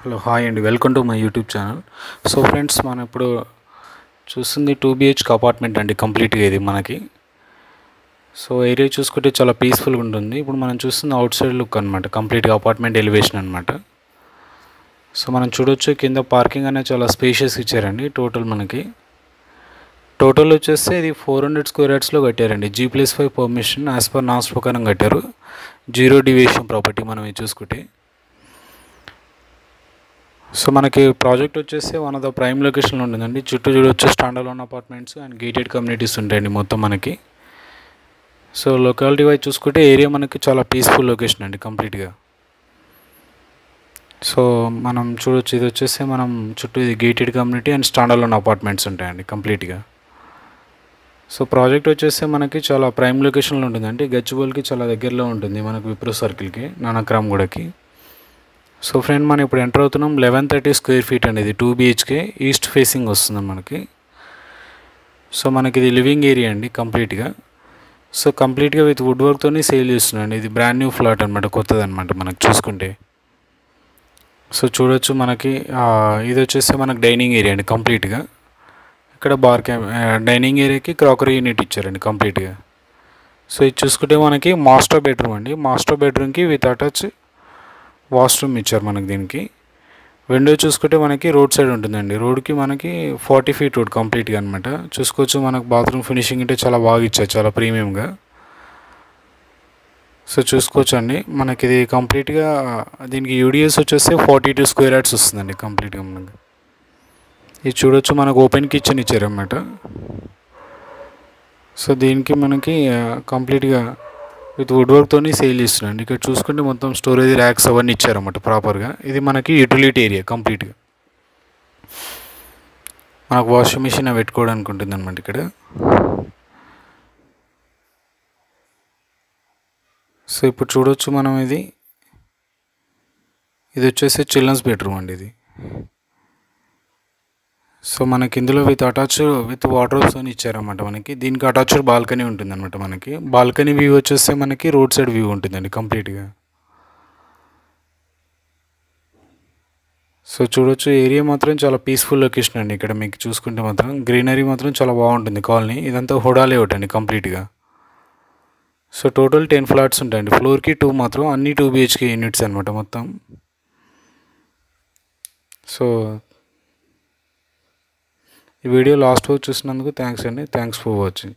Hello hi అండి, welcome to my YouTube channel. So friends, మనం ఇప్పుడు చూస్తుంది 2 BHK అపార్ట్మెంట్ అండి. కంప్లీట్గా ఇది మనకి. సో ఏరియా చూసుకుంటే చాలా పీస్ఫుల్గా ఉంటుంది. ఇప్పుడు మనం చూస్తుంది అవుట్ సైడ్ లుక్ అనమాట, కంప్లీట్గా అపార్ట్మెంట్ ఎలివేషన్ అనమాట. సో మనం చూడొచ్చు కింద పార్కింగ్ అనేది చాలా స్పేషియస్ ఇచ్చారండి. టోటల్ వచ్చేస్తే ఇది 400 స్క్వేర్ యార్డ్స్లో కట్టారండి. G+5 permission as per norms ప్రకారం కట్టారు. 0 డివియేషన్ ప్రాపర్టీ మనం ఇది చూసుకుంటే. సో మనకి ప్రాజెక్ట్ వచ్చేసి వన్ ఆఫ్ ద ప్రైమ్ లొకేషన్లో ఉంటుందండి. చుట్టూ చూడొచ్చు స్టాండర్లోన్ అపార్ట్మెంట్స్ అండ్ గేటెడ్ కమ్యూనిటీస్ ఉంటాయండి మొత్తం మనకి. సో లొకాలిటీ వైజ్ చూసుకుంటే ఏరియా మనకి చాలా పీస్ఫుల్ లొకేషన్ అండి కంప్లీట్గా. సో మనం చూడొచ్చు, ఇది వచ్చేసి మనం చుట్టూ ఇది గేటెడ్ కమ్యూనిటీ అండ్ స్టాండర్లోన్ అపార్ట్మెంట్స్ ఉంటాయండి కంప్లీట్గా. సో ప్రాజెక్ట్ వచ్చేసి మనకి చాలా ప్రైమ్ లొకేషన్లో ఉంటుందండి. గచ్చిబౌలికి చాలా దగ్గరలో ఉంటుంది మనకు, విప్రో సర్కిల్కి, నానక్రామ్గూడకి. సో ఫ్రెండ్, మనం ఇప్పుడు ఎంటర్ అవుతున్నాం. 1130 స్క్వేర్ ఫీట్ అనేది 2 BHK ఈస్ట్ ఫేసింగ్ వస్తుంది మనకి. సో మనకి ఇది లివింగ్ ఏరియా అండి కంప్లీట్గా. సో కంప్లీట్గా విత్ వుడ్ వర్క్తో సేల్ చేస్తున్నాండి. ఇది బ్రాండ్ న్యూ ఫ్లాట్ అనమాట, కొత్తది అనమాట మనకు చూసుకుంటే. సో చూడొచ్చు మనకి ఇది వచ్చేసి మనకు డైనింగ్ ఏరియా అండి కంప్లీట్గా. ఇక్కడ డైనింగ్ ఏరియాకి క్రాకరీ యూనిట్ ఇచ్చారండి కంప్లీట్గా. సో ఇది చూసుకుంటే మనకి మాస్టర్ బెడ్రూమ్ అండి. మాస్టర్ బెడ్రూమ్కి విత్ అటాచ్ వాష్రూమ్ ఇచ్చారు మనకి. దీనికి విండో చూసుకుంటే మనకి రోడ్ సైడ్ ఉంటుందండి. రోడ్కి మనకి 40 ఫీట్ రోడ్ కంప్లీట్గా అనమాట. చూసుకోవచ్చు మనకు బాత్రూమ్ ఫినిషింగ్ అంటే చాలా బాగా ఇచ్చారు, చాలా ప్రీమియంగా. సో చూసుకోవచ్చు అండి మనకి ఇది కంప్లీట్గా. దీనికి యూడిఎస్ వచ్చేసి 42 స్క్వేర్ యార్డ్స్ వస్తుందండి కంప్లీట్గా మనకి. ఇది చూడొచ్చు మనకు ఓపెన్ కిచెన్ ఇచ్చారన్నమాట. సో దీనికి మనకి కంప్లీట్గా విత్ వుడ్ వర్క్తో సేల్ చేస్తున్నాండి. ఇక్కడ చూసుకుంటే మొత్తం స్టోరేజ్ ర్యాక్స్ అవన్నీ ఇచ్చారన్నమాట ప్రాపర్గా. ఇది మనకి యూటిలిటీ ఏరియా కంప్లీట్గా. మనకు వాషింగ్ మిషన్ పెట్టుకోవడానికి ఉంటుంది అనమాట ఇక్కడ. సో ఇప్పుడు చూడొచ్చు మనం ఇది వచ్చేసి చిల్డ్రన్స్ బెడ్రూమ్ అండి ఇది. సో మనకి ఇందులో విత్ వార్డ్రోబ్స్ అని ఇచ్చారన్నమాట మనకి. దీనికి అటాచ్డ్ బాల్కనీ ఉంటుందన్నమాట మనకి. బాల్కనీ వ్యూ వచ్చేస్తే మనకి రోడ్ సైడ్ వ్యూ ఉంటుందండి కంప్లీట్గా. సో చూడొచ్చు ఏరియా మాత్రం చాలా పీస్ఫుల్ లొకేషన్ అండి. ఇక్కడ మీకు చూసుకుంటే మాత్రం గ్రీనరీ మాత్రం చాలా బాగుంటుంది కాలనీ. ఇదంతా హుడా లేఅవుట్ అండి కంప్లీట్గా. సో టోటల్ 10 ఫ్లాట్స్ ఉంటాయండి. ఫ్లోర్కి 2 మాత్రం, అన్ని 2 BHK యూనిట్స్ అనమాట మొత్తం. సో ఈ వీడియో లాస్ట్ వరకు చూసినందుకు థ్యాంక్స్ అండి. Thanks for watching.